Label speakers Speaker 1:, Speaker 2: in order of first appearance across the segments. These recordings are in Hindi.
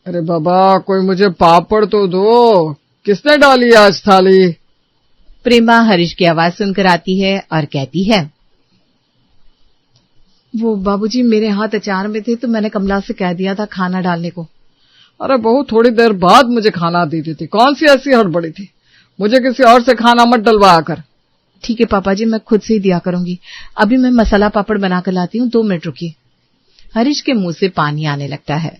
Speaker 1: अरे बाबा, कोई मुझे पापड़ तो दो। किसने डाली आज थाली?
Speaker 2: प्रेमा हरीश की आवाज सुनकर आती है और कहती है, वो बाबूजी मेरे हाथ अचार में थे तो मैंने कमला से कह दिया था खाना डालने को।
Speaker 1: अरे बहू, थोड़ी देर बाद मुझे खाना दी थी। कौन सी ऐसी हड़बड़ी थी? मुझे किसी और से खाना मत डलवाया कर।
Speaker 2: ठीक है पापा जी, मैं खुद से ही दिया करूंगी। अभी मैं मसाला पापड़ बनाकर लाती हूँ, 2 मिनट रुकिए। हरीश के मुंह से पानी आने लगता है।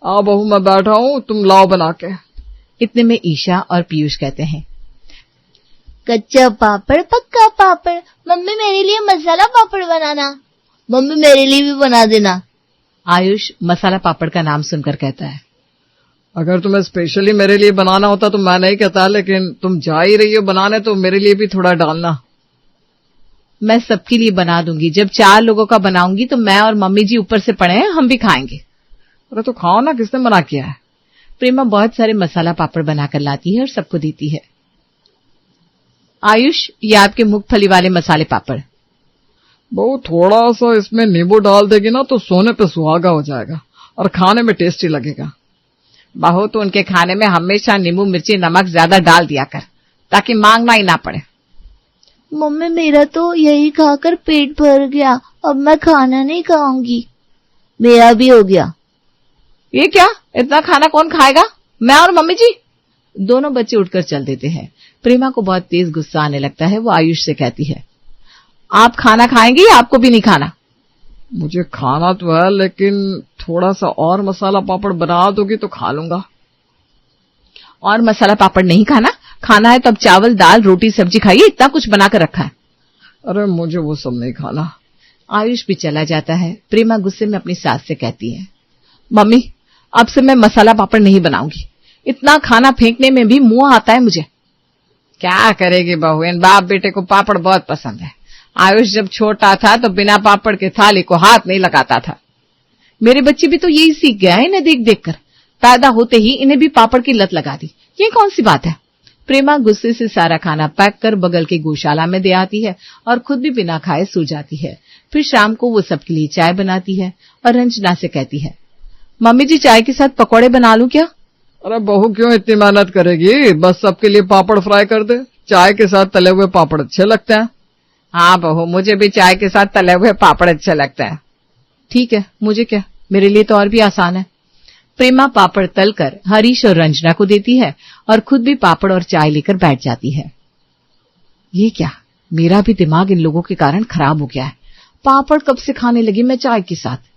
Speaker 1: बहू, मैं बैठा हूँ, तुम लाओ बना के।
Speaker 2: इतने में ईशा और पीयूष कहते हैं,
Speaker 3: कच्चा पापड़ पक्का पापड़। मम्मी मेरे लिए मसाला पापड़ बनाना। मम्मी मेरे लिए भी बना देना।
Speaker 2: आयुष मसाला पापड़ का नाम सुनकर कहता है,
Speaker 1: अगर तुम्हें स्पेशली मेरे लिए बनाना होता तो मैं नहीं कहता, लेकिन तुम जा ही रही हो बनाने तो मेरे लिए भी थोड़ा डालना।
Speaker 2: मैं सबके लिए बना दूंगी। जब 4 लोगों का बनाऊंगी तो मैं और मम्मी जी ऊपर से पड़े हैं, हम भी खाएंगे।
Speaker 1: अरे तो खाओ ना, किसने मना किया है?
Speaker 2: प्रेमा बहुत सारे मसाला पापड़ बनाकर लाती है और सबको देती है। आयुष, ये आपके मूंगफली वाले मसाले पापड़।
Speaker 1: बहू, थोड़ा सा इसमें नींबू डाल देगी ना तो सोने पे सुहागा हो जाएगा और खाने में टेस्टी लगेगा।
Speaker 2: बहू, तो उनके खाने में हमेशा नींबू मिर्ची नमक ज्यादा डाल दिया कर ताकि मांगना ही ना पड़े।
Speaker 3: मम्मी मेरा तो यही खाकर पेट भर गया, अब मैं खाना नहीं खाऊंगी। मेरा भी हो गया।
Speaker 2: ये क्या, इतना खाना कौन खाएगा? मैं और मम्मी जी। दोनों बच्चे उठकर चल देते हैं। प्रेमा को बहुत तेज गुस्सा आने लगता है। वो आयुष से कहती है, आप खाना खाएंगे या आपको भी नहीं खाना?
Speaker 1: मुझे खाना तो है, लेकिन थोड़ा सा और मसाला पापड़ बना दोगी तो खा लूंगा।
Speaker 2: और मसाला पापड़ नहीं खाना? खाना है तो अब चावल दाल रोटी सब्जी खाइए, इतना कुछ बनाकर रखा है।
Speaker 1: अरे मुझे वो सब नहीं खाना।
Speaker 2: आयुष भी चला जाता है। प्रेमा गुस्से में अपनी सास से कहती है, मम्मी अब से मैं मसाला पापड़ नहीं बनाऊंगी। इतना खाना फेंकने में भी मुंह आता है मुझे। क्या करेगी बहू, इन बाप बेटे को पापड़ बहुत पसंद है। आयुष जब छोटा था तो बिना पापड़ के थाली को हाथ नहीं लगाता था। मेरे बच्चे भी तो यही सीख गया है इन्हें देख देख कर। पैदा होते ही इन्हें भी पापड़ की लत लगा दी। ये कौन सी बात है? प्रेमा गुस्से से सारा खाना पैक कर बगल की गौशाला में दे आती है और खुद भी बिना खाए सो जाती है। फिर शाम को वो सबके लिए चाय बनाती है और रंजना से कहती है, मम्मी जी चाय के साथ पकौड़े बना लूं क्या?
Speaker 1: अरे बहू, क्यों इतनी मेहनत करेगी? बस सबके लिए पापड़ फ्राई कर दे। चाय के साथ तले हुए पापड़ अच्छे लगते हैं।
Speaker 2: हाँ बहू, मुझे भी चाय के साथ तले हुए पापड़ अच्छे लगते हैं। ठीक है, मुझे क्या, मेरे लिए तो और भी आसान है। प्रेमा पापड़ तलकर हरीश और रंजना को देती है और खुद भी पापड़ और चाय लेकर बैठ जाती है। ये क्या, मेरा भी दिमाग इन लोगों के कारण खराब हो गया है। पापड़ कब से खाने लगी मैं चाय के साथ।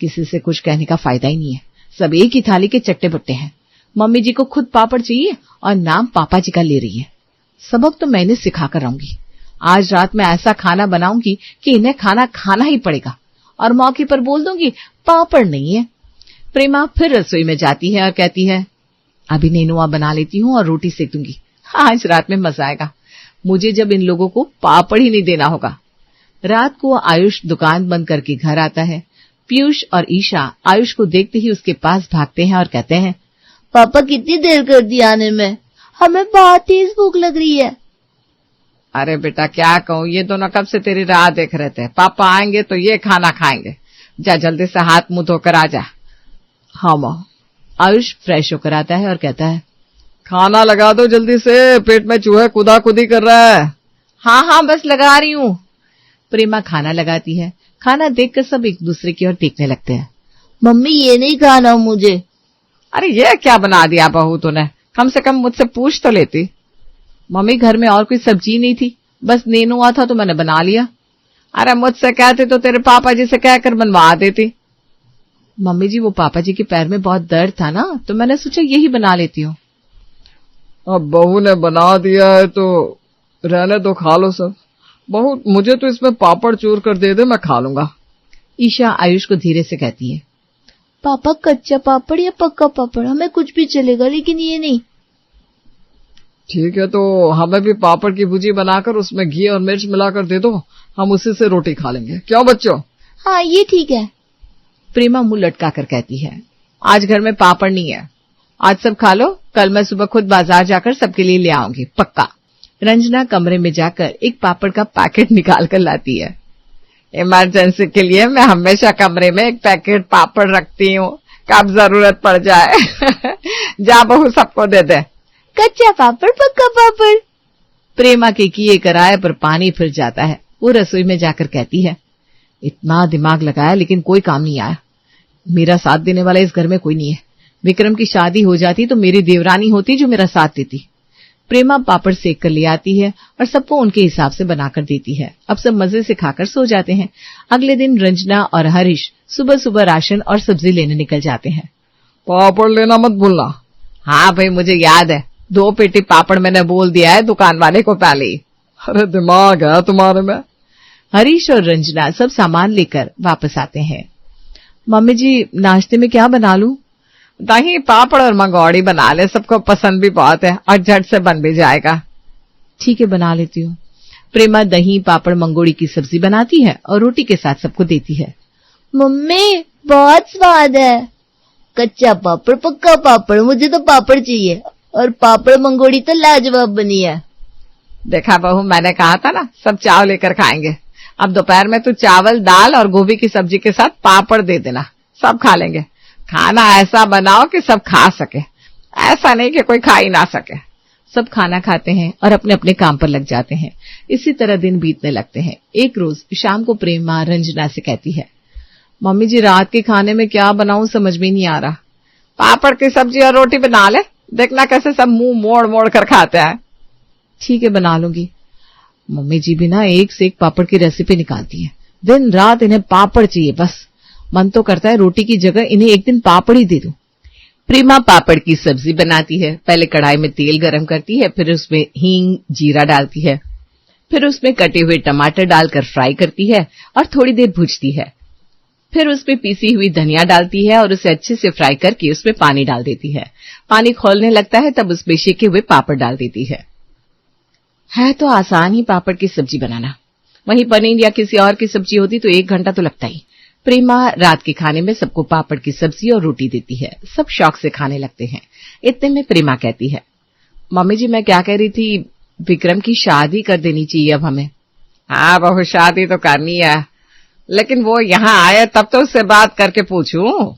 Speaker 2: किसी से कुछ कहने का फायदा ही नहीं है, सब एक ही थाली के चट्टे बट्टे हैं। मम्मी जी को खुद पापड़ चाहिए और नाम पापा जी का ले रही है। सबक तो मैंने सिखा कर रहूंगी। आज रात में ऐसा खाना बनाऊंगी कि इन्हें खाना खाना ही पड़ेगा और मौके पर बोल दूंगी पापड़ नहीं है। प्रेमा फिर रसोई में जाती है और कहती है, अभी नेनुआ बना लेती हूँ और रोटी सेक दूंगी। आज रात में मजा आएगा। मुझे जब इन लोगों को पापड़ ही नहीं देना होगा। रात को आयुष दुकान बंद करके घर आता है। पीयूष और ईशा आयुष को देखते ही उसके पास भागते हैं और कहते हैं,
Speaker 3: पापा कितनी देर कर दी आने में, हमें बहुत तेज भूख लग रही है।
Speaker 2: अरे बेटा क्या कहूँ, ये दोनों कब से तेरी राह देख रहे थे। पापा आएंगे तो ये खाना खाएंगे। जा जल्दी से हाथ मुंह धोकर आ जा। हाँ माँ। आयुष फ्रेश होकर आता है और कहता है,
Speaker 1: खाना लगा दो जल्दी से, पेट में चूहे कुदा कुदी कर रहा है।
Speaker 2: हाँ हाँ बस लगा रही हूँ। प्रेमा खाना लगाती है। खाना देखकर सब एक दूसरे की ओर देखने लगते हैं।
Speaker 3: मम्मी ये नहीं खाना मुझे।
Speaker 2: अरे ये क्या बना दिया बहू तूने, कम से कम मुझसे पूछ तो लेती। मम्मी घर में और कोई सब्जी नहीं थी, बस नेनुआ था तो मैंने बना लिया। अरे मुझसे कहते तो तेरे पापा जी से कहकर बनवा देती। मम्मी जी वो पापा जी के पैर में बहुत दर्द था ना, तो मैंने सोचा यही बना लेती हूँ।
Speaker 1: अब बहू ने बना दिया है तो रहने दो, खा लो सब। बहू मुझे तो इसमें पापड़ चूर कर दे दे, मैं खा लूंगा।
Speaker 2: ईशा आयुष को धीरे से कहती है,
Speaker 3: पापा कच्चा पापड़ या पक्का पापड़, हमें कुछ भी चलेगा लेकिन ये नहीं।
Speaker 1: ठीक है, तो हमें भी पापड़ की भुजी बनाकर उसमें घी और मिर्च मिलाकर दे दो, हम उसी से रोटी खा लेंगे। क्यों बच्चों?
Speaker 3: हाँ ये ठीक है।
Speaker 2: प्रेमा मुंह लटका कर कहती है, आज घर में पापड़ नहीं है, आज सब खा लो, कल मैं सुबह खुद बाजार जाकर सबके लिए ले आऊंगी पक्का। रंजना कमरे में जाकर एक पापड़ का पैकेट निकाल कर लाती है। इमरजेंसी के लिए मैं हमेशा कमरे में एक पैकेट पापड़ रखती हूँ, कब जरूरत पड़ जाए। जा बहू सबको दे दे।
Speaker 3: कच्चा पापड़ पक्का पापड़।
Speaker 2: प्रेमा के किए कराए पर पानी फिर जाता है। वो रसोई में जाकर कहती है, इतना दिमाग लगाया लेकिन कोई काम नहीं आया। मेरा साथ देने वाला इस घर में कोई नहीं है। विक्रम की शादी हो जाती तो मेरी देवरानी होती जो मेरा साथ देती। प्रेमा पापड़ सेक कर ले आती है और सबको उनके हिसाब से बनाकर देती है। अब सब मजे से खाकर सो जाते हैं। अगले दिन रंजना और हरीश सुबह सुबह राशन और सब्जी लेने निकल जाते हैं।
Speaker 1: पापड़ लेना मत भूलना।
Speaker 2: हाँ भाई, मुझे याद है, 2 पेटी पापड़ मैंने बोल दिया है दुकान वाले को पहले ही।
Speaker 1: अरे दिमाग है तुम्हारे में।
Speaker 2: हरीश और रंजना सब सामान लेकर वापस आते हैं। मम्मी जी, नाश्ते में क्या बना लूं? दही पापड़ और मंगौड़ी बना ले, सबको पसंद भी बहुत है और झट से बन भी जाएगा। ठीक है, बना लेती हूँ। प्रेमा दही पापड़ मंगोड़ी की सब्जी बनाती है और रोटी के साथ सबको देती है।
Speaker 3: मम्मी, बहुत स्वाद है। कच्चा पापड़ पक्का पापड़, मुझे तो पापड़ चाहिए। और पापड़ मंगोड़ी तो लाजवाब बनी है।
Speaker 2: देखा बहू, मैंने कहा था ना, सब चाव लेकर खाएंगे। अब दोपहर में तू चावल दाल और गोभी की सब्जी के साथ पापड़ दे देना, सब खा लेंगे। खाना ऐसा बनाओ कि सब खा सके, ऐसा नहीं कि कोई खा ही ना सके। सब खाना खाते हैं और अपने अपने काम पर लग जाते हैं। इसी तरह दिन बीतने लगते हैं। एक रोज शाम को प्रेमा रंजना से कहती है, मम्मी जी, रात के खाने में क्या बनाऊं समझ में नहीं आ रहा। पापड़ की सब्जी और रोटी बना ले, देखना कैसे सब मुंह मोड़ मोड़ कर खाते हैं। ठीक है, बना लूंगी। मम्मी जी भी ना एक से एक पापड़ की रेसिपी निकालती है। दिन रात इन्हें पापड़ चाहिए बस। मन तो करता है रोटी की जगह इन्हें एक दिन पापड़ ही दे दूं। प्रेमा पापड़ की सब्जी बनाती है। पहले कढ़ाई में तेल गरम करती है, फिर उसमें हींग जीरा डालती है, फिर उसमें कटे हुए टमाटर डालकर फ्राई करती है और थोड़ी देर भूनती है। फिर उसमें पीसी हुई धनिया डालती है और उसे अच्छे से फ्राई करके उसमें पानी डाल देती है। पानी खौलने लगता है तब उसमें सेके हुए पापड़ डाल देती है तो आसान ही पापड़ की सब्जी बनाना। वहीं पनीर या किसी और की सब्जी होती तो 1 घंटा तो लगता ही। प्रेमा रात के खाने में सबको पापड़ की सब्जी और रोटी देती है। सब शौक से खाने लगते हैं। इतने में प्रेमा कहती है, मम्मी जी, मैं क्या कह रही थी, विक्रम की शादी कर देनी चाहिए अब हमें। हाँ बहू, शादी तो करनी है, लेकिन वो यहाँ आए तब तो उससे बात करके पूछूं।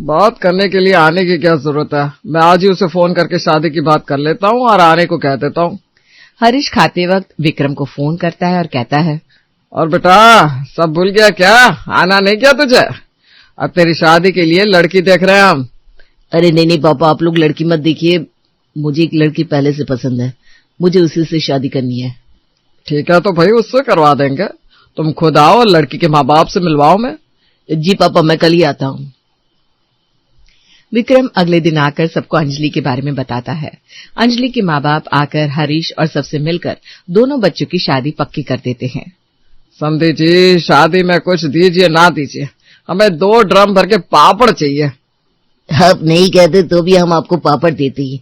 Speaker 1: बात करने के लिए आने की क्या जरूरत है? मैं आज ही उसे फोन करके शादी की बात कर लेता हूँ और आने को कह देता हूँ।
Speaker 2: हरीश खाते वक्त विक्रम को फोन करता है और कहता है,
Speaker 1: और बेटा, सब भूल गया क्या? आना नहीं क्या तुझे? अब तेरी शादी के लिए लड़की देख रहे हैं हम।
Speaker 4: अरे नहीं नहीं पापा, आप लोग लड़की मत देखिए। मुझे एक लड़की पहले से पसंद है, मुझे उसी से शादी करनी है।
Speaker 1: ठीक है, तो भाई उससे करवा देंगे। तुम खुद आओ और लड़की के माँ बाप से मिलवाओ। मैं
Speaker 4: जी पापा, मैं कल ही आता हूँ।
Speaker 2: विक्रम अगले दिन आकर सबको अंजलि के बारे में बताता है। अंजलि के माँ बाप आकर हरीश और सबसे मिलकर दोनों बच्चों की शादी पक्की कर देते हैं।
Speaker 1: समझी जी, शादी में कुछ दीजिए ना दीजिए, हमें 2 ड्रम भर के पापड़ चाहिए।
Speaker 4: आप नहीं कहते तो भी हम आपको पापड़ देते ही।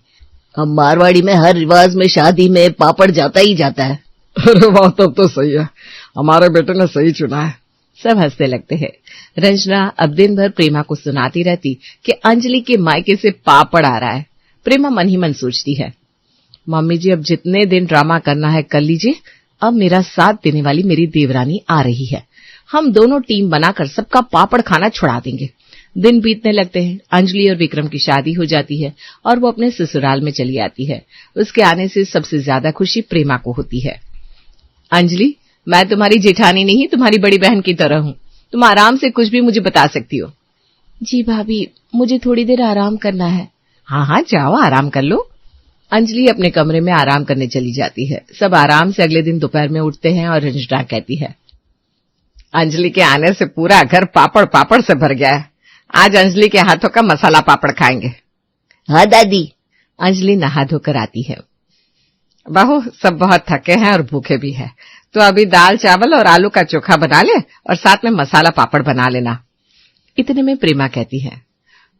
Speaker 4: हम मारवाड़ी में हर रिवाज में शादी में पापड़ जाता ही जाता है।
Speaker 1: अरे वाह, तब तो सही है, हमारे बेटे ने सही चुना है।
Speaker 2: सब हंसने लगते हैं। रंजना अब दिन भर प्रेमा को सुनाती रहती कि अंजलि के मायके से पापड़ आ रहा है। प्रेमा मन ही मन सोचती है, मम्मी जी, अब जितने दिन ड्रामा करना है कर लीजिए। अब मेरा साथ देने वाली मेरी देवरानी आ रही है। हम दोनों टीम बनाकर सबका पापड़ खाना छुड़ा देंगे। दिन बीतने लगते हैं। अंजलि और विक्रम की शादी हो जाती है और वो अपने ससुराल में चली आती है। उसके आने से सबसे ज्यादा खुशी प्रेमा को होती है। अंजलि, मैं तुम्हारी जेठानी नहीं, तुम्हारी बड़ी बहन की तरह हूँ। तुम आराम से कुछ भी मुझे बता सकती हो। जी भाभी, मुझे थोड़ी देर आराम करना है। हाँ हाँ, जाओ आराम कर लो। अंजलि अपने कमरे में आराम करने चली जाती है। सब आराम से अगले दिन दोपहर में उठते हैं और रंजना कहती है, अंजलि के आने से पूरा घर पापड़ पापड़ से भर गया है। आज अंजलि के हाथों का मसाला पापड़ खाएंगे।
Speaker 4: हाँ दादी।
Speaker 2: अंजलि नहा धोकर आती है। बहू, सब बहुत थके हैं और भूखे भी हैं, तो अभी दाल चावल और आलू का चोखा बना ले और साथ में मसाला पापड़ बना लेना। इतने में प्रेमा कहती है,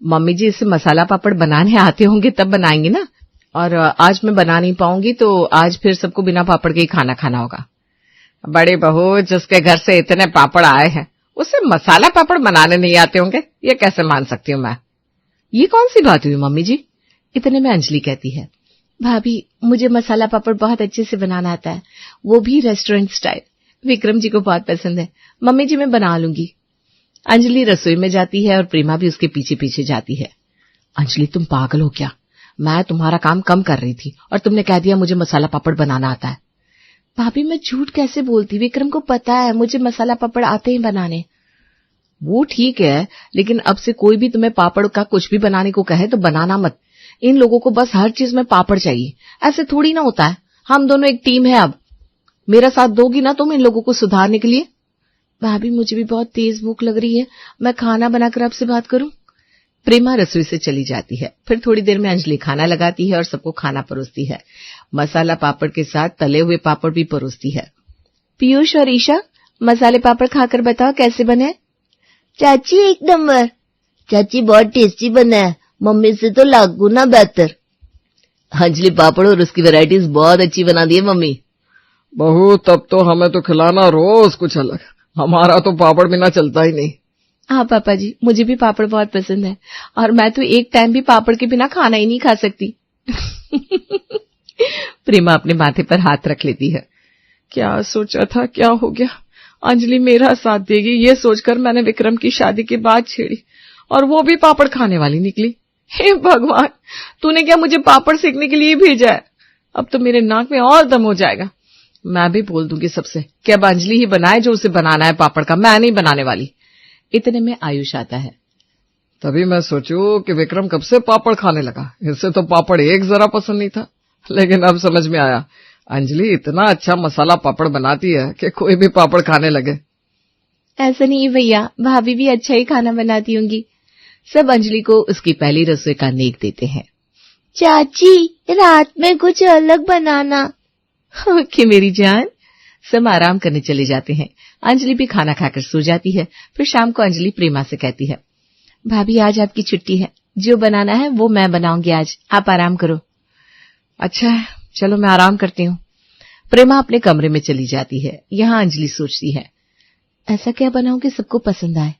Speaker 2: मम्मी जी, इससे मसाला पापड़ बनाने आते होंगे तब बनाएंगे ना, और आज मैं बना नहीं पाऊंगी तो आज फिर सबको बिना पापड़ के ही खाना खाना होगा। बड़ी बहू, जिसके घर से इतने पापड़ आए हैं उसे मसाला पापड़ बनाने नहीं आते होंगे, ये कैसे मान सकती हूँ मैं? ये कौन सी बात हुई मम्मी जी? इतने में अंजलि कहती है, भाभी, मुझे मसाला पापड़ बहुत अच्छे से बनाना आता है, वो भी रेस्टोरेंट स्टाइल। विक्रम जी को बहुत पसंद है। मम्मी जी, मैं बना लूंगी। अंजलि रसोई में जाती है और प्रेमा भी उसके पीछे पीछे जाती है। अंजलि, तुम पागल हो क्या? मैं तुम्हारा काम कम कर रही थी और तुमने कह दिया मुझे मसाला पापड़ बनाना आता है। भाभी, मैं झूठ कैसे बोलती? विक्रम को पता है मुझे मसाला पापड़ आते ही बनाने। वो ठीक है, लेकिन अब से कोई भी तुम्हें पापड़ का कुछ भी बनाने को कहे तो बनाना मत। इन लोगों को बस हर चीज में पापड़ चाहिए। ऐसे थोड़ी ना होता है। हम दोनों एक टीम है। अब मेरा साथ दोगी ना तुम इन लोगों को सुधारने के लिए? भाभी, मुझे भी बहुत तेज भूख लग रही है, मैं खाना बनाकर आपसे बात करूं? प्रेमा रसोई से चली जाती है। फिर थोड़ी देर में अंजलि खाना लगाती है और सबको खाना परोसती है। मसाला पापड़ के साथ तले हुए पापड़ भी परोसती है। पीयूष और ईशा, मसाले पापड़ खाकर बताओ कैसे बने?
Speaker 3: चाची एक नंबर। चाची बहुत टेस्टी बना है, मम्मी से तो लाख गुना बेहतर।
Speaker 4: अंजलि, पापड़ और उसकी वैरायटीज बहुत अच्छी बना दी है मम्मी।
Speaker 1: बहू, तब तो हमें तो खिलाना रोज कुछ अलग। हमारा तो पापड़ बिना चलता ही नहीं।
Speaker 2: हाँ पापा जी, मुझे भी पापड़ बहुत पसंद है और मैं तो एक टाइम भी पापड़ के बिना खाना ही नहीं खा सकती। प्रेमा अपने माथे पर हाथ रख लेती है। क्या सोचा था, क्या हो गया? अंजलि मेरा साथ देगी ये सोचकर मैंने विक्रम की शादी के बाद छेड़ी और वो भी पापड़ खाने वाली निकली। हे भगवान, तूने क्या मुझे पापड़ सेकने के लिए भेजा है? अब तो मेरे नाक में और दम हो जाएगा। मैं भी बोल दूंगी सबसे कि अब अंजलि ही बनाए जो उसे बनाना है पापड़ का, मैं नहीं बनाने वाली। इतने में आयुष आता है।
Speaker 1: तभी मैं सोचूं कि विक्रम कब से पापड़ खाने लगा। इससे तो पापड़ एक जरा पसंद नहीं था, लेकिन अब समझ में आया अंजलि इतना अच्छा मसाला पापड़ बनाती है कि कोई भी पापड़ खाने लगे।
Speaker 2: ऐसा नहीं भैया, भाभी भी अच्छा ही खाना बनाती होंगी। सब अंजलि को उसकी पहली रसोई का नेक देते हैं।
Speaker 3: चाची, रात में कुछ अलग बनाना।
Speaker 2: ओके मेरी जान। सब आराम करने चले जाते हैं। अंजलि भी खाना खाकर सो जाती है। फिर शाम को अंजलि प्रेमा से कहती है, भाभी आज आपकी छुट्टी है, जो बनाना है वो मैं बनाऊंगी आज, आप आराम करो। अच्छा है, चलो मैं आराम करती हूँ। प्रेमा अपने कमरे में चली जाती है। यहाँ अंजलि सोचती है, ऐसा क्या बनाऊं कि सबको पसंद आए?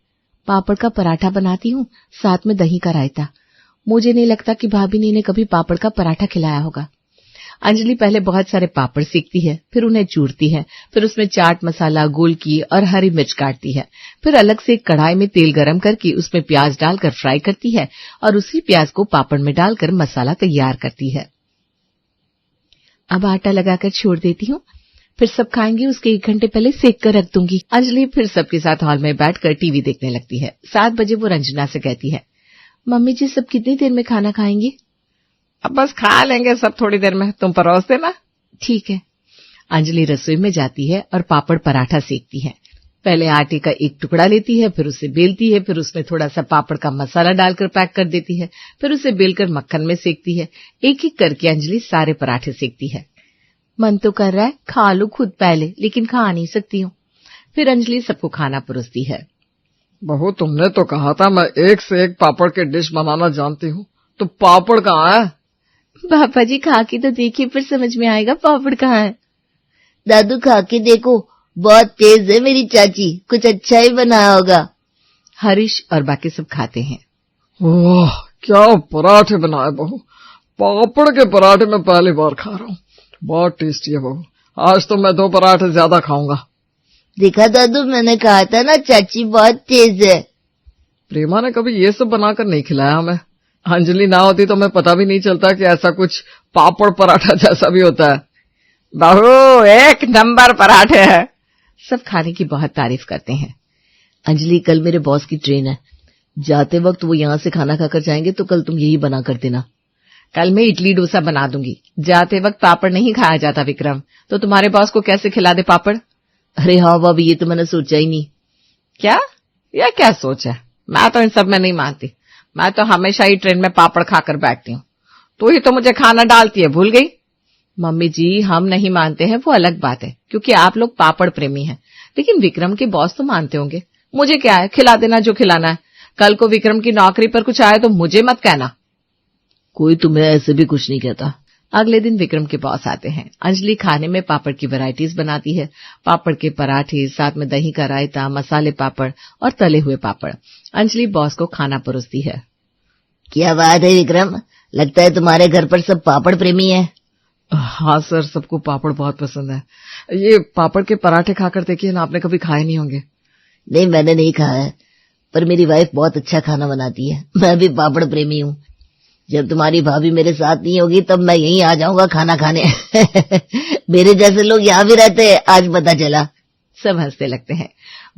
Speaker 2: पापड़ का पराठा बनाती हूँ, साथ में दही का रायता। मुझे नहीं लगता कि भाभी ने इन्हें कभी पापड़ का पराठा खिलाया होगा। अंजलि पहले बहुत सारे पापड़ सेकती है, फिर उन्हें चूरती है, फिर उसमें चाट मसाला, गोलकी और हरी मिर्च काटती है। फिर अलग से एक कढ़ाई में तेल गरम करके उसमें प्याज डालकर फ्राई करती है और उसी प्याज को पापड़ में डालकर मसाला तैयार करती है। अब आटा लगाकर छोड़ देती हूँ, फिर सब खाएंगे उसके 1 घंटे पहले सेक कर रख दूंगी। अंजलि फिर सबके साथ हॉल में बैठकर टीवी देखने लगती है। 7 बजे वो रंजना से कहती है, मम्मी जी सब कितनी देर में खाना खाएंगे?
Speaker 1: अब बस खा लेंगे सब थोड़ी देर में, तुम परोस देना।
Speaker 2: ठीक है। अंजलि रसोई में जाती है और पापड़ पराठा सेकती है। पहले आटे का एक टुकड़ा लेती है, फिर उसे बेलती है, फिर उसमें थोड़ा सा पापड़ का मसाला डालकर पैक कर देती है, फिर उसे बेलकर मक्खन में सेकती है। एक एक करके अंजलि सारे पराठे सेकती है। मन तो कर रहा है खा लूं खुद पहले, लेकिन खा नहीं सकती हूँ। फिर अंजलि सबको खाना परोसती है।
Speaker 1: बहू, तुमने तो कहा था मैं एक से एक पापड़ के डिश बनाना जानती हूँ, तो पापड़ कहाँ है?
Speaker 2: पापा जी खा के तो देखिए, फिर समझ में आएगा पापड़ कहाँ है।
Speaker 3: दादू खा के देखो, बहुत तेज है मेरी चाची, कुछ अच्छा ही बनाया होगा।
Speaker 2: हरीश और बाकी सब खाते हैं।
Speaker 1: वाह, क्या पराठे बनाए बहू। पापड़ के पराठे मैं पहली बार खा रहा हूँ, बहुत टेस्टी है बहू। आज तो मैं 2 पराठे ज्यादा खाऊंगा।
Speaker 3: देखा दादू, मैंने कहा था ना चाची बहुत तेज है।
Speaker 1: प्रेमा ने कभी ये सब बनाकर नहीं खिलाया हमें। अंजलि ना होती तो मैं पता भी नहीं चलता कि ऐसा कुछ पापड़ पराठा जैसा भी होता है।
Speaker 2: बहू 1 नंबर पराठे है। सब खाने की बहुत तारीफ करते हैं।
Speaker 4: अंजलि, कल मेरे बॉस की ट्रेन है, जाते वक्त वो यहाँ से खाना खाकर जाएंगे, तो कल तुम यही बना कर देना।
Speaker 2: कल मैं इडली डोसा बना दूंगी। जाते वक्त पापड़ नहीं खाया जाता विक्रम, तो तुम्हारे बॉस को कैसे खिला दे पापड़?
Speaker 4: अरे हाँ भाभी, ये तो मैंने सोचा ही नहीं।
Speaker 2: क्या? यह क्या सोच है? मैं तो इन सब में नहीं मानती। मैं तो हमेशा ही ट्रेन में पापड़ खाकर बैठती हूँ। तू ही तो मुझे खाना डालती है, भूल गई? मम्मी जी, हम नहीं मानते हैं वो अलग बात है, क्योंकि आप लोग पापड़ प्रेमी हैं, लेकिन विक्रम के बॉस तो मानते होंगे। मुझे क्या है, खिला देना जो खिलाना है। कल को विक्रम की नौकरी पर कुछ आए तो मुझे मत कहना।
Speaker 4: कोई तुम्हें ऐसे भी कुछ नहीं कहता।
Speaker 2: अगले दिन विक्रम के बॉस आते हैं। अंजलि खाने में पापड़ की वैरायटीज बनाती है। पापड़ के पराठे, साथ में दही का रायता, मसाले पापड़ और तले हुए पापड़। अंजलि बॉस को खाना परोसती है।
Speaker 4: क्या बात है विक्रम, लगता है तुम्हारे घर पर सब पापड़ प्रेमी है।
Speaker 1: हाँ सर, सबको पापड़ बहुत पसंद है। ये पापड़ के पराठे खाकर देखिए ना, आपने कभी खाए नहीं होंगे।
Speaker 4: नहीं, मैंने नहीं खाया है। पर मेरी वाइफ बहुत अच्छा खाना बनाती है। मैं भी पापड़ प्रेमी हूँ। जब तुम्हारी भाभी मेरे साथ नहीं होगी तब मैं यहीं आ जाऊंगा खाना खाने। मेरे जैसे लोग यहाँ भी रहते हैं, आज पता चला।
Speaker 2: सब हंसने लगते हैं।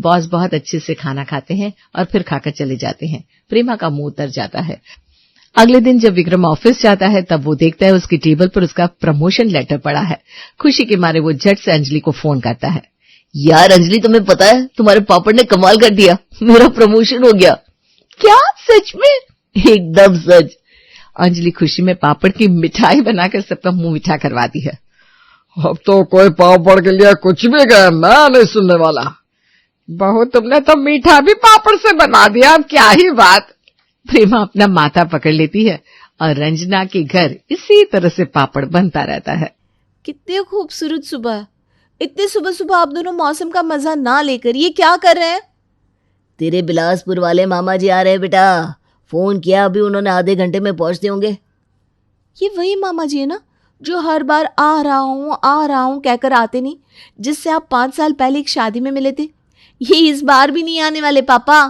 Speaker 2: बॉस बहुत अच्छे से खाना खाते हैं और फिर खाकर चले जाते हैं। प्रेमा का मुंह उतर जाता है। अगले दिन जब विक्रम ऑफिस जाता है तब वो देखता है उसकी टेबल पर उसका प्रमोशन लेटर पड़ा है। खुशी के मारे वो झट से अंजलि को फोन करता है।
Speaker 4: यार अंजलि, तुम्हें पता है तुम्हारे पापड़ ने कमाल कर दिया, मेरा प्रमोशन हो गया।
Speaker 2: क्या? सच में?
Speaker 4: एकदम सच।
Speaker 2: अंजलि खुशी में पापड़ की मिठाई बनाकर सबका मुंह मीठा करवाती है।
Speaker 1: अब तो कोई पापड़ के लिए कुछ भी कहे मैं नहीं सुनने वाला।
Speaker 2: बहू, तुमने तो मीठा भी पापड़ से बना दिया, अब क्या ही बात। प्रेमा अपना माथा पकड़ लेती है और रंजना के घर इसी तरह से पापड़ बनता रहता है।
Speaker 5: कितनी खूबसूरत सुबह। इतने सुबह सुबह आप दोनों मौसम का मजा ना लेकर ये क्या कर रहे हैं?
Speaker 4: तेरे बिलासपुर वाले मामा जी आ रहे हैं बेटा। फोन किया, अभी उन्होंने आधे घंटे में पहुंचते होंगे।
Speaker 5: ये वही मामा जी है ना जो हर बार आ रहा हूं कहकर आते नहीं, जिससे आप 5 साल पहले एक शादी में मिले थे। ये इस बार भी नहीं आने वाले पापा।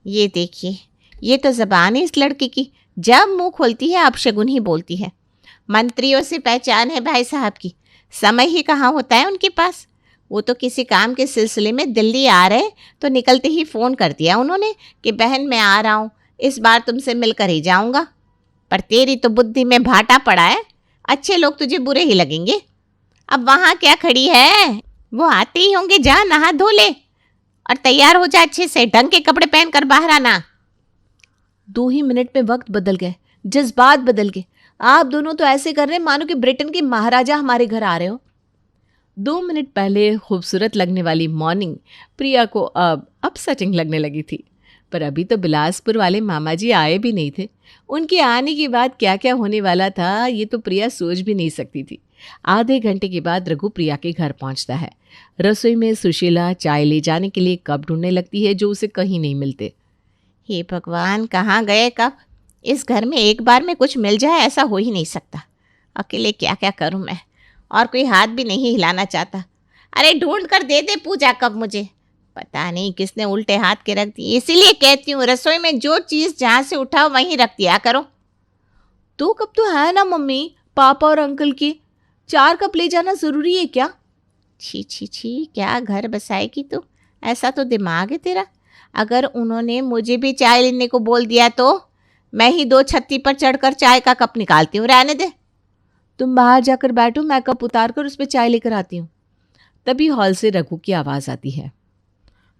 Speaker 6: ये देखिए, ये तो जबान है इस लड़की की, जब मुंह खोलती है अपशगुन ही बोलती है। मंत्रियों से पहचान है भाई साहब की, समय ही कहाँ होता है उनके पास। वो तो किसी काम के सिलसिले में दिल्ली आ रहे तो निकलते ही फ़ोन कर दिया उन्होंने कि बहन मैं आ रहा हूँ, इस बार तुमसे मिलकर ही जाऊँगा। पर तेरी तो बुद्धि में भाटा पड़ा है, अच्छे लोग तुझे बुरे ही लगेंगे। अब वहाँ क्या खड़ी है, वो आते ही होंगे, जा नहा धो ले और तैयार हो जा अच्छे से, ढंग के कपड़े पहन कर बाहर आना।
Speaker 5: 2 ही मिनट में वक्त बदल गए, जज्बात बदल गए। आप दोनों तो ऐसे कर रहे हैं मानो कि ब्रिटेन के महाराजा हमारे घर आ रहे हो।
Speaker 2: 2 मिनट पहले खूबसूरत लगने वाली मॉर्निंग प्रिया को अब अपसेटिंग लगने लगी थी। पर अभी तो बिलासपुर वाले मामा जी आए भी नहीं थे। उनके आने के बाद क्या क्या होने वाला था ये तो प्रिया सोच भी नहीं सकती थी। आधे घंटे के बाद रघु प्रिया के घर पहुंचता है। रसोई में सुशीला चाय ले जाने के लिए कप ढूंढने लगती है जो उसे कहीं नहीं मिलते।
Speaker 6: हे भगवान, कहाँ गए कब? इस घर में एक बार में कुछ मिल जाए ऐसा हो ही नहीं सकता। अकेले क्या क्या करूं मैं, और कोई हाथ भी नहीं हिलाना चाहता। अरे ढूंढ कर दे दे पूजा कब मुझे, पता नहीं किसने उल्टे हाथ के रख दिए। इसीलिए कहती हूँ रसोई में जो चीज़ जहाँ से उठाओ वहीं रख दिया करो।
Speaker 5: 2 कप तो है ना मम्मी, पापा और अंकल के। 4 कप ले जाना ज़रूरी है क्या?
Speaker 6: छी छी छी, क्या घर बसाएगी तू? ऐसा तो दिमाग है तेरा। अगर उन्होंने मुझे भी चाय लेने को बोल दिया तो मैं ही 2 छत्ती पर चढ़कर चाय का कप निकालती हूँ, रहने दे।
Speaker 5: तुम बाहर जाकर बैठो, मैं कप उतार कर उस पर चाय लेकर आती हूँ।
Speaker 2: तभी हॉल से रघु की आवाज़ आती है।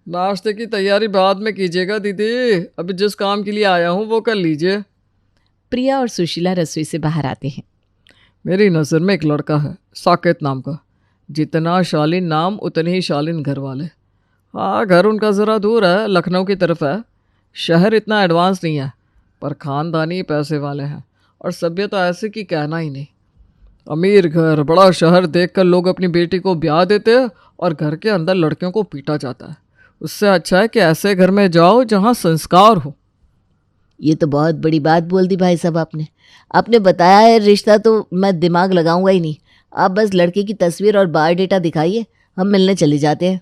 Speaker 1: नाश्ते की तैयारी बाद में कीजिएगा दीदी, अभी जिस काम के लिए आया हूँ वो कर लीजिए।
Speaker 2: प्रिया और सुशीला रसोई से बाहर आते हैं।
Speaker 1: मेरी नज़र में एक लड़का है साकेत नाम का, जितना शालीन नाम उतने ही शालीन घर वाले। हाँ, घर उनका ज़रा दूर है, लखनऊ की तरफ है। शहर इतना एडवांस नहीं है पर ख़ानदानी पैसे वाले हैं और सभ्यता ऐसे कि कहना ही नहीं। अमीर घर बड़ा शहर देखकर लोग अपनी बेटी को ब्याह देते हैं और घर के अंदर लड़कियों को पीटा जाता है। उससे अच्छा है कि ऐसे घर में जाओ जहाँ संस्कार हो।
Speaker 4: ये तो बहुत बड़ी बात बोल दी भाई साहब आपने बताया है रिश्ता तो मैं दिमाग लगाऊंगा ही नहीं। आप बस लड़के की तस्वीर और बायोडेटा दिखाइए, हम मिलने चले जाते हैं।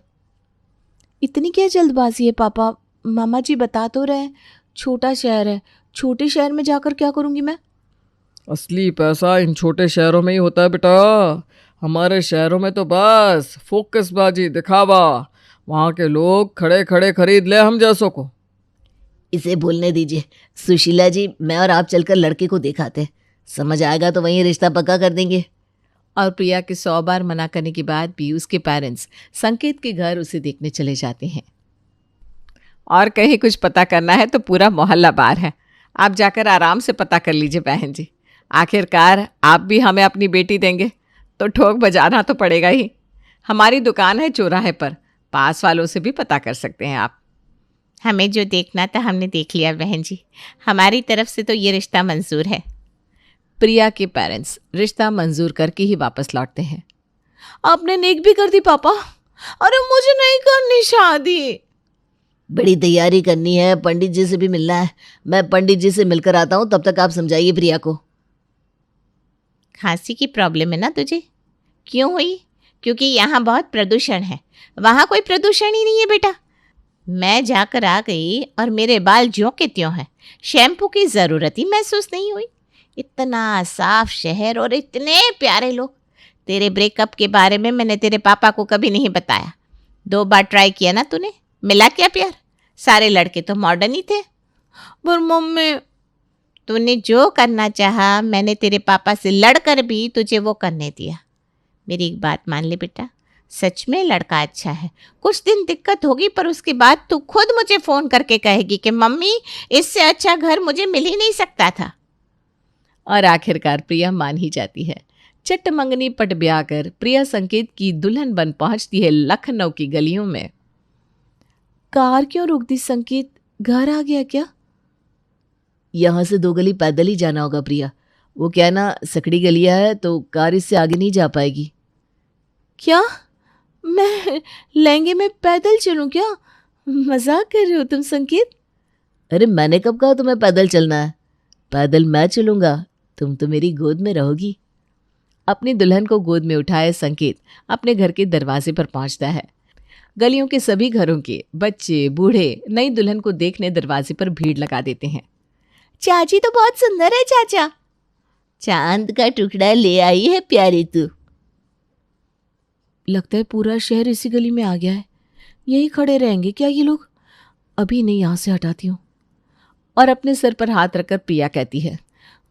Speaker 5: इतनी क्या जल्दबाजी है पापा? मामा जी बता तो रहे हैं छोटा शहर है, छोटे शहर में जाकर क्या करूंगी मैं?
Speaker 1: असली पैसा इन छोटे शहरों में ही होता है बेटा। हमारे शहरों में तो बस फोकसबाजी, दिखावा। वहाँ के लोग खड़े खड़े खरीद ले हम जैसों को।
Speaker 4: इसे भूलने दीजिए सुशीला जी, मैं और आप चलकर लड़के को दिखाते हैं, समझ आएगा तो वहीं रिश्ता पक्का कर देंगे।
Speaker 2: और प्रिया के 100 बार मना करने के बाद भी उसके पेरेंट्स संकेत के घर उसे देखने चले जाते हैं। और कहीं कुछ पता करना है तो पूरा मोहल्ला बाहर है, आप जाकर आराम से पता कर लीजिए बहन जी। आखिरकार आप भी हमें अपनी बेटी देंगे तो ठोक बजाना तो पड़ेगा ही। हमारी दुकान है चौराहे पर, पास वालों से भी पता कर सकते हैं आप।
Speaker 6: हमें जो देखना था हमने देख लिया बहन जी, हमारी तरफ से तो ये रिश्ता मंजूर है।
Speaker 2: प्रिया के पेरेंट्स रिश्ता मंजूर करके ही वापस लौटते हैं।
Speaker 5: आपने नेक भी कर दी पापा। अरे मुझे नहीं करनी शादी।
Speaker 4: बड़ी तैयारी करनी है, पंडित जी से भी मिलना है। मैं पंडित जी से मिलकर आता हूँ, तब तक आप समझाइए प्रिया को।
Speaker 6: खांसी की प्रॉब्लम है ना तुझे? क्यों हुई? क्योंकि यहाँ बहुत प्रदूषण है, वहाँ कोई प्रदूषण ही नहीं है बेटा। मैं जाकर आ गई और मेरे बाल ज्यों के त्यों हैं, शैम्पू की ज़रूरत ही महसूस नहीं हुई। इतना साफ शहर और इतने प्यारे लोग। तेरे ब्रेकअप के बारे में मैंने तेरे पापा को कभी नहीं बताया। 2 बार ट्राई किया ना तूने, मिला क्या प्यार? सारे लड़के तो मॉडर्न ही थे।
Speaker 5: पर मम्मी,
Speaker 6: तूने जो करना चाहा, मैंने तेरे पापा से लड़कर भी तुझे वो करने दिया। मेरी एक बात मान ले बेटा, सच में लड़का अच्छा है। कुछ दिन दिक्कत होगी पर उसके बाद तू खुद मुझे फ़ोन करके कहेगी कि मम्मी, इससे अच्छा घर मुझे मिल ही नहीं सकता था।
Speaker 2: और आखिरकार प्रिया मान ही जाती है। चट मंगनी पट ब्याह कर प्रिया संकेत की दुल्हन बन पहुंचती है लखनऊ की गलियों में।
Speaker 5: कार क्यों रोक दी संकेत? घर आ गया क्या?
Speaker 4: यहाँ से 2 गली पैदल ही जाना होगा प्रिया। वो क्या ना, सकड़ी गलिया है तो कार इससे आगे नहीं जा पाएगी।
Speaker 5: क्या मैं लहंगे में पैदल चलूं क्या? मजाक कर रहे हो तुम संकेत?
Speaker 4: अरे मैंने कब कहा तुम्हें पैदल चलना है? पैदल मैं चलूंगा, तुम तो मेरी गोद में रहोगी।
Speaker 2: अपनी दुल्हन को गोद में उठाए संकेत अपने घर के दरवाजे पर पहुंचता है। गलियों के सभी घरों के बच्चे बूढ़े नई दुल्हन को देखने दरवाजे पर भीड़ लगा देते हैं।
Speaker 5: चाची तो बहुत सुंदर है चाचा।
Speaker 4: चांद का टुकड़ा ले आई है प्यारी तू।
Speaker 5: लगता है पूरा शहर इसी गली में आ गया है। यही खड़े रहेंगे क्या ये लोग? अभी नहीं, यहाँ से हटाती हूँ।
Speaker 2: और अपने सर पर हाथ रखकर प्रिया कहती है,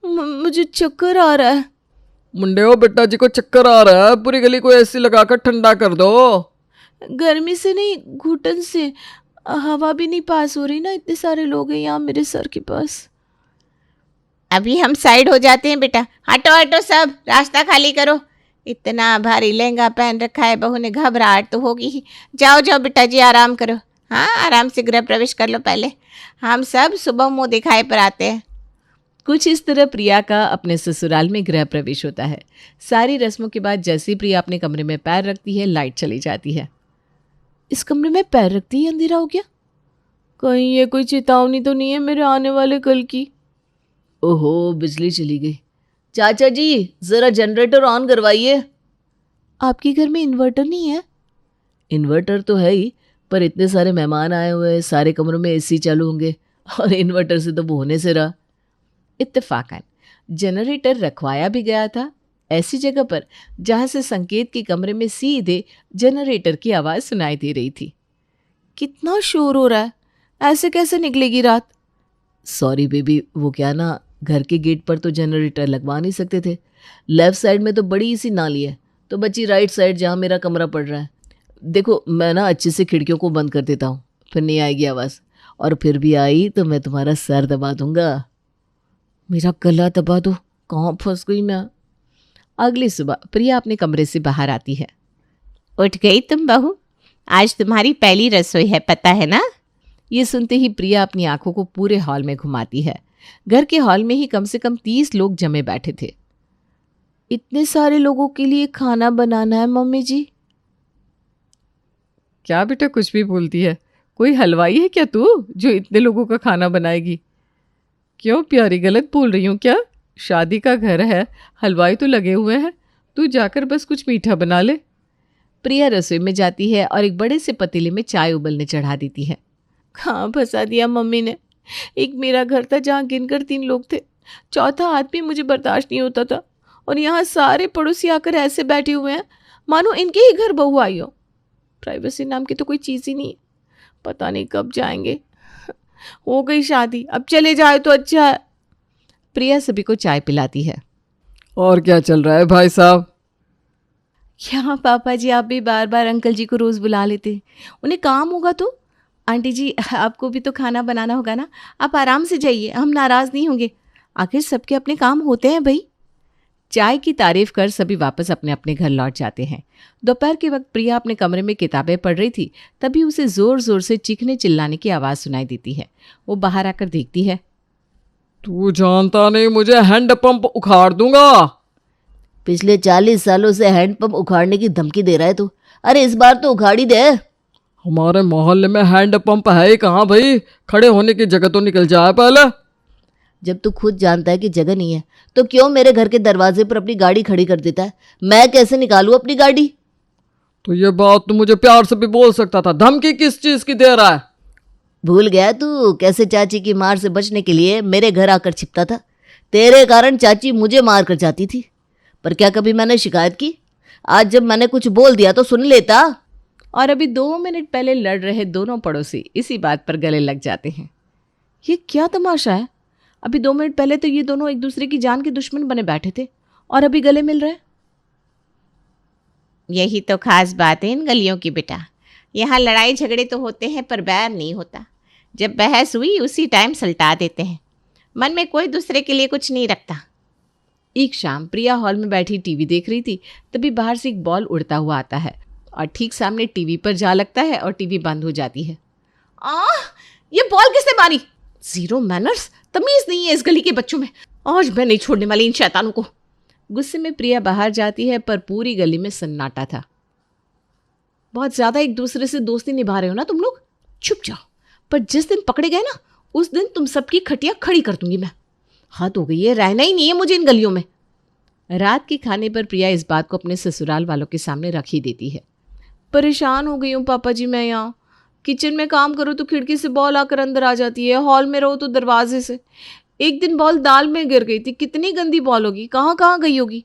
Speaker 5: मुझे चक्कर आ रहा है।
Speaker 1: मुंडे हो, बेटा जी को चक्कर आ रहा है, पूरी गली को एसी लगाकर ठंडा कर दो।
Speaker 5: गर्मी से नहीं, घुटन से। हवा भी नहीं पास हो रही ना, इतने सारे लोग हैं यहाँ मेरे सर के पास।
Speaker 6: अभी हम साइड हो जाते हैं बेटा। हटो हटो सब, रास्ता खाली करो। इतना भारी लहंगा पहन रखा है, बहू ने घबराहट तो होगी ही। जाओ जाओ बेटा जी, आराम करो। हाँ, आराम से गृह प्रवेश कर लो पहले। हम सब सुबह मुंह दिखाए पर आते हैं।
Speaker 2: कुछ इस तरह प्रिया का अपने ससुराल में गृह प्रवेश होता है। सारी रस्मों के बाद जैसे ही प्रिया अपने कमरे में पैर रखती है, लाइट चली जाती है।
Speaker 5: इस कमरे में पैर रखती ही अंधेरा हो गया। कहीं ये कोई चेतावनी तो नहीं है मेरे आने वाले कल की?
Speaker 4: ओहो, बिजली चली गई। चाचा जी, जरा जनरेटर ऑन करवाइए।
Speaker 5: आपके घर में इन्वर्टर नहीं है?
Speaker 4: इन्वर्टर तो है ही, पर इतने सारे मेहमान आए हुए हैं, सारे कमरों में एसी चालू होंगे और इन्वर्टर से तो वो होने से रहा।
Speaker 2: इत्तेफाकन जनरेटर रखवाया भी गया था ऐसी जगह पर जहां से संकेत के कमरे में सीधे जनरेटर की आवाज सुनाई दे रही थी।
Speaker 5: कितना शोर हो रहा है, ऐसे कैसे निकलेगी रात?
Speaker 4: सॉरी बेबी, वो क्या ना, घर के गेट पर तो जनरेटर लगवा नहीं सकते थे। लेफ्ट साइड में तो बड़ी सी नाली है, तो बची राइट साइड जहाँ मेरा कमरा पड़ रहा है। देखो, मैं ना अच्छे से खिड़कियों को बंद कर देता हूँ, फिर नहीं आएगी आवाज़। और फिर भी आई तो मैं तुम्हारा सर दबा दूंगा।
Speaker 2: मेरा गला दबा दो, कहाँ फंस गई मैं। अगली सुबह प्रिया अपने कमरे से बाहर आती है।
Speaker 6: उठ गई तुम बहू? आज तुम्हारी पहली रसोई है, पता है ना?
Speaker 2: ये सुनते ही प्रिया अपनी आंखों को पूरे हॉल में घुमाती है। घर के हॉल में ही कम से कम 30 लोग जमे बैठे थे।
Speaker 5: इतने सारे लोगों के लिए खाना बनाना है मम्मी जी?
Speaker 1: क्या बेटा कुछ भी बोलती है? कोई हलवाई है क्या तू जो इतने लोगों का खाना बनाएगी? क्यों प्यारी, गलत बोल रही हूँ क्या? शादी का घर है, हलवाई तो लगे हुए हैं, तू जाकर बस कुछ मीठा बना ले।
Speaker 2: प्रिया रसोई में जाती है और एक बड़े से पतीले में चाय उबलने चढ़ा देती है।
Speaker 5: कहाँ फंसा दिया मम्मी ने। एक मेरा घर था जहाँ गिनकर 3 लोग थे, चौथा आदमी मुझे बर्दाश्त नहीं होता था, और यहाँ सारे पड़ोसी आकर ऐसे बैठे हुए हैं मानो इनके ही घर बहू आई हो। प्राइवेसी नाम की तो कोई चीज़ ही नहीं है। पता नहीं कब जाएंगे। हो गई शादी, अब चले जाए तो अच्छा है।
Speaker 2: प्रिया सभी को चाय पिलाती है।
Speaker 1: और क्या चल रहा है भाई साहब?
Speaker 5: क्या पापा जी, आप भी बार बार अंकल जी को रोज़ बुला लेते, उन्हें काम होगा तो। आंटी जी, आपको भी तो खाना बनाना होगा ना, आप आराम से जाइए, हम नाराज़ नहीं होंगे। आखिर सबके अपने काम होते हैं भाई।
Speaker 2: चाय की तारीफ कर सभी वापस अपने अपने घर लौट जाते हैं। दोपहर के वक्त प्रिया अपने कमरे में किताबें पढ़ रही थी, तभी उसे जोर जोर से चीखने चिल्लाने की आवाज़ सुनाई देती है। वो बाहर आकर देखती है।
Speaker 1: तू जानता नहीं, मुझे हैंडपंप उखाड़ दूंगा।
Speaker 4: पिछले 40 सालों से हैंडपंप उखाड़ने की धमकी दे रहा है तू। अरे इस बार तो उखाड़ ही दे।
Speaker 1: हमारे मोहल्ले में हैंडपंप है ही कहाँ भाई? खड़े होने की जगह तो निकल जाए पहले।
Speaker 4: जब तू खुद जानता है कि जगह नहीं है तो क्यों मेरे घर के दरवाजे पर अपनी गाड़ी खड़ी कर देता है? मैं कैसे निकालूं अपनी गाड़ी?
Speaker 1: तो ये बात तो मुझे प्यार से भी बोल सकता था, धमकी किस चीज की दे रहा है?
Speaker 4: भूल गया तू कैसे चाची की मार से बचने के लिए मेरे घर आकर छिपता था। तेरे कारण चाची मुझे मार कर जाती थी, पर क्या कभी मैंने शिकायत की? आज जब मैंने कुछ बोल दिया तो सुन लेता।
Speaker 2: और अभी 2 मिनट पहले लड़ रहे दोनों पड़ोसी इसी बात पर गले लग जाते हैं। ये क्या तमाशा है? अभी 2 मिनट पहले तो ये दोनों एक दूसरे की जान के दुश्मन बने बैठे थे और अभी गले मिल रहे हैं।
Speaker 6: यही तो खास बात है इन गलियों की बेटा। यहाँ लड़ाई झगड़े तो होते हैं पर बैर नहीं होता। जब बहस हुई उसी टाइम सलटा देते हैं। मन में कोई दूसरे के लिए कुछ नहीं रखता।
Speaker 2: एक शाम प्रिया हॉल में बैठी टीवी देख रही थी, तभी बाहर से एक बॉल उड़ता हुआ आता है और ठीक सामने टीवी पर जा लगता है और टीवी बंद हो जाती है।
Speaker 5: ये बॉल किसने मारी? जीरो मैनर्स, तमीज नहीं है इस गली के बच्चों में। आज मैं नहीं छोड़ने वाली इन शैतानों को।
Speaker 2: गुस्से में प्रिया बाहर जाती है पर पूरी गली में सन्नाटा था। बहुत ज्यादा एक दूसरे से दोस्ती निभा रहे हो ना तुम लोग, चुप जाओ, पर जिस दिन पकड़े गए ना उस दिन तुम सबकी खटिया खड़ी कर दूंगी मैं। हद हो गई है, रहना ही नहीं है मुझे इन गलियों में। रात के खाने पर प्रिया इस बात को अपने ससुराल वालों के सामने रख ही देती है। परेशान हो गई हूँ पापा जी मैं यहाँ। किचन में काम करो तो खिड़की से बॉल आकर अंदर आ जाती है, हॉल में रहो तो दरवाजे से। एक दिन बॉल दाल में गिर गई थी, कितनी गंदी बॉल होगी, कहाँ कहाँ गई होगी।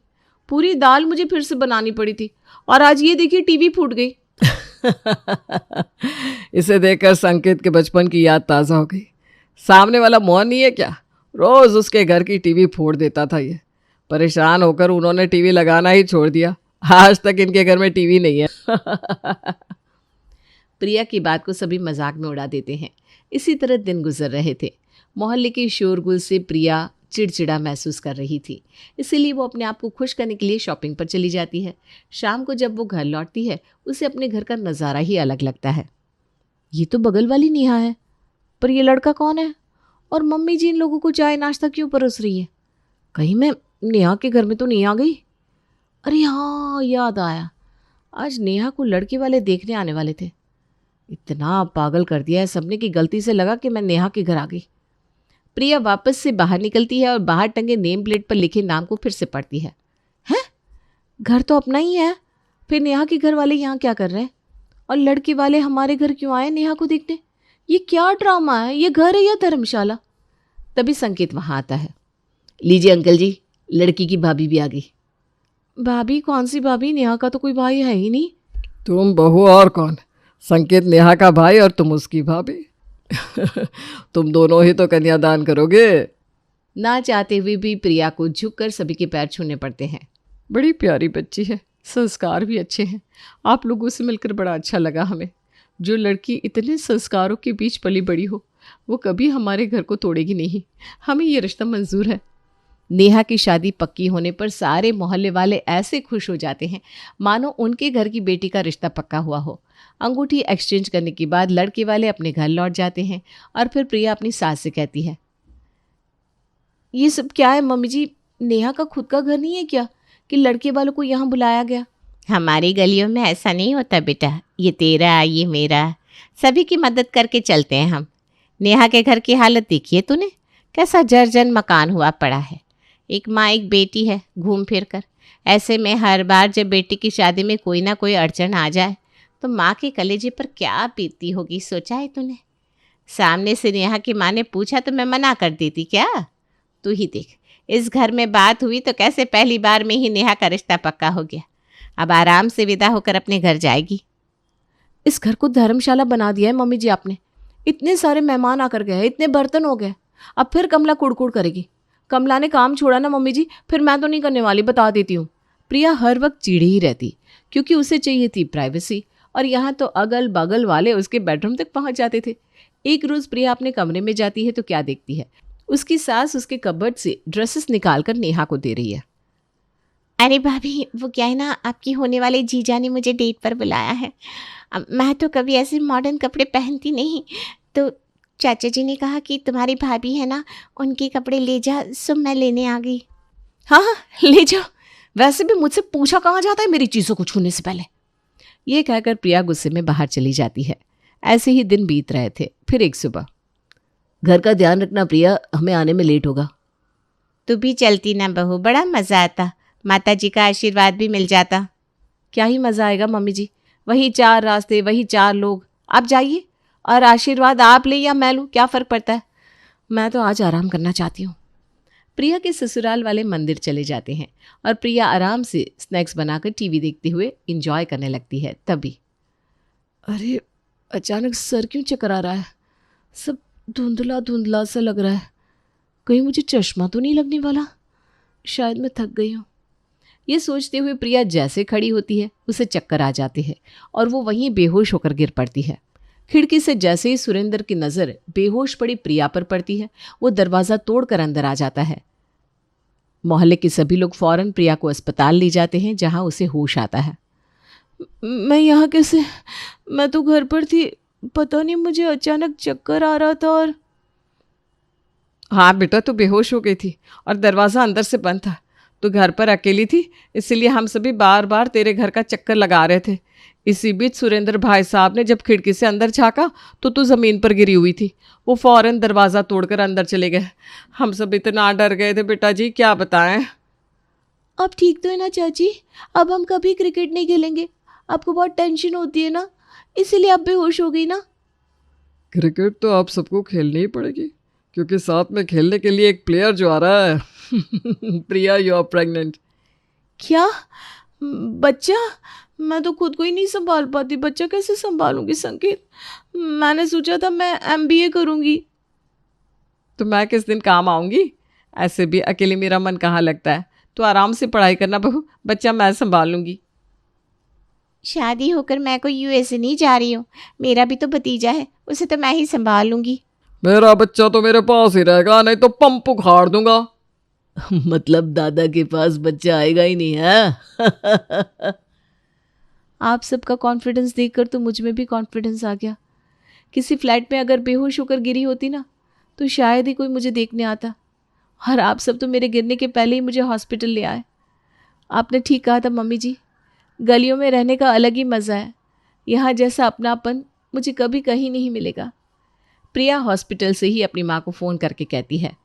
Speaker 2: पूरी दाल मुझे फिर से बनानी पड़ी थी और आज ये देखिए टीवी फूट गई।
Speaker 1: इसे देखकर संकेत के बचपन की याद ताज़ा हो गई। सामने वाला मोहन नहीं है क्या, रोज उसके घर की टीवी फोड़ देता था ये। परेशान होकर उन्होंने टीवी लगाना ही छोड़ दिया। आज तक इनके घर में टीवी नहीं है।
Speaker 2: प्रिया की बात को सभी मजाक में उड़ा देते हैं। इसी तरह दिन गुजर रहे थे। मोहल्ले के शोरगुल से प्रिया चिड़चिड़ा महसूस कर रही थी, इसीलिए वो अपने आप को खुश करने के लिए शॉपिंग पर चली जाती है। शाम को जब वो घर लौटती है उसे अपने घर का नज़ारा ही अलग लगता है। ये तो बगल वाली नेहा है, पर ये लड़का कौन है? और मम्मी जी इन लोगों को चाय नाश्ता क्यों परोस रही है? कहीं मैं नेहा के घर में तो नहीं आ गई? अरे हाँ, याद आया, आज नेहा को लड़के वाले देखने आने वाले थे। इतना पागल कर दिया है सबने कि गलती से लगा कि मैं नेहा के घर आ गई। प्रिया वापस से बाहर निकलती है और बाहर टंगे नेम प्लेट पर लिखे नाम को फिर से पढ़ती है। हैं? घर तो अपना ही है, फिर नेहा के घर वाले यहाँ क्या कर रहे हैं? और लड़के वाले हमारे घर क्यों आए नेहा को देखने? ये क्या ड्रामा है? ये घर है या धर्मशाला? तभी संकेत वहाँ आता है।
Speaker 4: लीजिए अंकल जी, लड़की की भाभी भी आ गई।
Speaker 2: भाभी? कौन सी भाभी? नेहा का तो कोई भाई है ही नहीं।
Speaker 1: तुम बहू और कौन? संकेत नेहा का भाई और तुम उसकी भाभी। तुम दोनों ही तो कन्यादान करोगे।
Speaker 2: ना चाहते हुए भी प्रिया को झुककर सभी के पैर छूने पड़ते हैं।
Speaker 1: बड़ी प्यारी बच्ची है, संस्कार भी अच्छे हैं। आप लोगों से मिलकर बड़ा अच्छा लगा हमें। जो लड़की इतने संस्कारों के बीच पली बड़ी हो वो कभी हमारे घर को तोड़ेगी नहीं। हमें ये रिश्ता मंजूर है।
Speaker 2: नेहा की शादी पक्की होने पर सारे मोहल्ले वाले ऐसे खुश हो जाते हैं मानो उनके घर की बेटी का रिश्ता पक्का हुआ हो। अंगूठी एक्सचेंज करने के बाद लड़के वाले अपने घर लौट जाते हैं और फिर प्रिया अपनी सास से कहती है, ये सब क्या है मम्मी जी? नेहा का खुद का घर नहीं है क्या कि लड़के वालों को यहाँ बुलाया गया?
Speaker 6: हमारी गलियों में ऐसा नहीं होता बेटा। ये तेरा, ये मेरा, सभी की मदद करके चलते हैं हम। नेहा के घर की हालत देखी है तूने, कैसा जर्जर मकान हुआ पड़ा है। एक माँ एक बेटी है घूम फिर कर। ऐसे में हर बार जब बेटी की शादी में कोई ना कोई अड़चन आ जाए तो माँ के कलेजे पर क्या बीतती होगी, सोचा है तूने? सामने से नेहा की माँ ने पूछा तो मैं मना कर देती क्या? तू ही देख, इस घर में बात हुई तो कैसे पहली बार में ही नेहा का रिश्ता पक्का हो गया। अब आराम से विदा होकर अपने घर जाएगी।
Speaker 2: इस घर को धर्मशाला बना दिया है मम्मी जी आपने। इतने सारे मेहमान आकर गए, इतने बर्तन हो गए, अब फिर कमला कुड़कुड़ करेगी। कमला ने काम छोड़ा ना मम्मी जी, फिर मैं तो नहीं करने वाली, बता देती हूँ। प्रिया हर वक्त चिढ़ी ही रहती क्योंकि उसे चाहिए थी प्राइवेसी, और यहाँ तो अगल बगल वाले उसके बेडरूम तक पहुँच जाते थे। एक रोज़ प्रिया अपने कमरे में जाती है तो क्या देखती है, उसकी सास उसके कबर्ड से ड्रेसेस निकालकर नेहा को दे रही है।
Speaker 6: अरे भाभी, वो क्या है ना, आपकी होने वाले जीजा ने मुझे डेट पर बुलाया है। अब मैं तो कभी ऐसे मॉडर्न कपड़े पहनती नहीं, तो चाचा जी ने कहा कि तुम्हारी भाभी है ना, उनके कपड़े ले जा, सो मैं लेने आ गई।
Speaker 2: हाँ हाँ ले जाओ, वैसे भी मुझसे पूछा कहाँ जाता है मेरी चीज़ों को छूने से पहले। ये कहकर प्रिया गुस्से में बाहर चली जाती है। ऐसे ही दिन बीत रहे थे। फिर एक सुबह,
Speaker 4: घर का ध्यान रखना प्रिया, हमें आने में लेट होगा।
Speaker 6: तू भी चलती ना बहू, बड़ा मज़ा आता, माता जी का आशीर्वाद भी मिल जाता।
Speaker 2: क्या ही मज़ा आएगा मम्मी जी, वही 4 रास्ते, वही 4 लोग। आप जाइए,
Speaker 5: और आशीर्वाद आप ले या मैं लूं, क्या फर्क पड़ता है? मैं तो आज आराम करना चाहती हूँ। प्रिया के ससुराल वाले मंदिर चले जाते हैं और प्रिया आराम से स्नैक्स बनाकर टीवी देखते हुए एंजॉय करने लगती है। तभी अरे अचानक सर क्यों चकरा रहा है? सब धुंधला धुंधला सा लग रहा है। कहीं मुझे चश्मा तो नहीं लगने वाला? शायद मैं थक गई हूँ। ये सोचते हुए प्रिया जैसे खड़ी होती है उसे चक्कर आ जाते हैं और वो वहीं बेहोश होकर गिर पड़ती है। खिड़की से जैसे ही सुरेंद्र की नज़र बेहोश पड़ी प्रिया पर पड़ती है, वो दरवाज़ा तोड़कर अंदर आ जाता है। मोहल्ले के सभी लोग फौरन प्रिया को अस्पताल ले जाते हैं, जहां उसे होश आता है। मैं यहाँ कैसे? मैं तो घर पर थी, पता नहीं मुझे अचानक चक्कर आ रहा था और
Speaker 1: हाँ बेटा, तू बेहोश हो गई थी और दरवाज़ा अंदर से बंद था। तू घर पर अकेली थी, इसलिए हम सभी बार बार तेरे घर का चक्कर लगा रहे थे। इसी बीच सुरेंद्र भाई साहब ने जब खिड़की से अंदर झाँका तो तू ज़मीन पर गिरी हुई थी। वो फौरन दरवाज़ा तोड़कर अंदर चले गए। हम सब इतना डर गए थे बेटा जी, क्या बताएं।
Speaker 5: अब ठीक तो है ना चाची? अब हम कभी क्रिकेट नहीं खेलेंगे। आपको बहुत टेंशन होती है ना, इसीलिए आप बेहोश हो गई ना?
Speaker 1: क्रिकेट तो आप सबको खेलनी ही पड़ेगी, क्योंकि साथ में खेलने के लिए एक प्लेयर जो आ रहा है। प्रिया, यू आर प्रेग्नेंट।
Speaker 5: क्या? बच्चा? मैं तो खुद को ही नहीं संभाल पाती, बच्चा कैसे संभालूंगी संकेत? मैंने सोचा था मैं MBA करूंगी।
Speaker 1: तो मैं किस दिन काम आऊँगी? ऐसे भी अकेले मेरा मन कहाँ लगता है। तो आराम से पढ़ाई करना बहू, बच्चा मैं संभाल लूँगी।
Speaker 6: शादी होकर मैं कोई USA नहीं जा रही हूँ। मेरा भी तो भतीजा है, उसे तो मैं ही संभाल लूंगी।
Speaker 1: मेरा बच्चा तो मेरे पास ही रहेगा, नहीं तो पंप उखाड़ दूंगा।
Speaker 2: मतलब दादा के पास बच्चा आएगा ही नहीं है?
Speaker 5: आप सबका कॉन्फिडेंस देखकर तो मुझ में भी कॉन्फिडेंस आ गया। किसी फ्लैट में अगर बेहोश होकर गिरी होती ना, तो शायद ही कोई मुझे देखने आता। और आप सब तो मेरे गिरने के पहले ही मुझे हॉस्पिटल ले आए। आपने ठीक कहा था मम्मी जी, गलियों में रहने का अलग ही मज़ा है। यहाँ जैसा अपनापन मुझे कभी कहीं नहीं मिलेगा। प्रिया हॉस्पिटल से ही अपनी माँ को फ़ोन करके कहती है,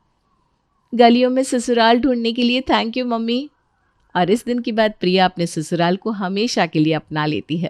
Speaker 5: गलियों में ससुराल ढूंढने के लिए थैंक यू मम्मी। और इस दिन के बाद प्रिया अपने ससुराल को हमेशा के लिए अपना लेती है।